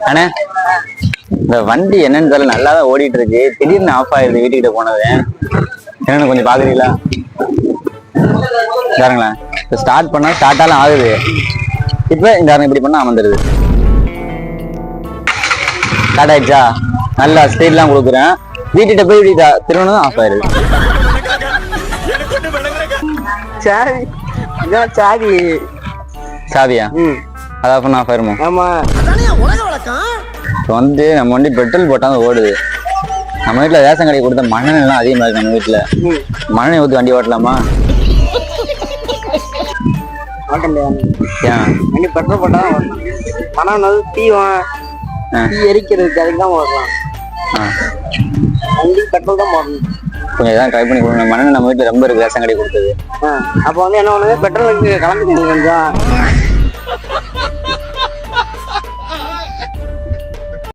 அண்ணே இந்த வண்டி என்னன்னு தெரியல, நல்லாதான் ஓடிட்டு இருக்கு, திடீர்னு ஆஃப் ஆயிருது வீட்டுக்கிட்ட போனது. என்னன்னு கொஞ்சம் பாக்குறீங்களா? பாருங்களேன், இப்போ ஸ்டார்ட் பண்ணா ஸ்டார்டாலும் ஆகுது, இப்போ இந்த இப்படி பண்ணா அமர்ந்துருது. ஸ்டார்ட் ஆயிடுச்சா? நல்லா ஸ்பீட்லாம் கொடுக்குறேன், வீட்டுக்கிட்ட போய் இப்படி திருவணும் ஆஃப் ஆயிருது. சாவியா? அது ஆஃப் பண்ண ஆஃப் ஆயிருமா? ஆமா. இப்போ வந்து நம்ம வண்டி பெட்ரோல் போட்டாலும் ஓடுது. நம்ம வீட்டுல ரேஷன் கடைக்கு கொடுத்த மண்ணெண்ணெய் எல்லாம் அதிகமா இருக்கு. நம்ம வீட்டுல மண்ணெண்ணெய் ஊற்றி வண்டி ஓட்டலாமா? வண்டி பெட்ரோல் போட்டா மனம் வந்து தீ எரிக்கிறதுக்கு அதுக்கு தான் ஓடலாம். வண்டி பெட்ரோல் தான் போடணும். கொஞ்சம் இதான் ட்ரை பண்ணி கொடுங்க. மண்ணெண்ணெய் நம்ம வீட்டுல ரொம்ப இருக்கு, ரேஷன் கடைக்கு கொடுத்தது. அப்போ வந்து என்ன பண்ணுது, பெட்ரோலுக்கு கலந்துக்கணும் கொஞ்சம்.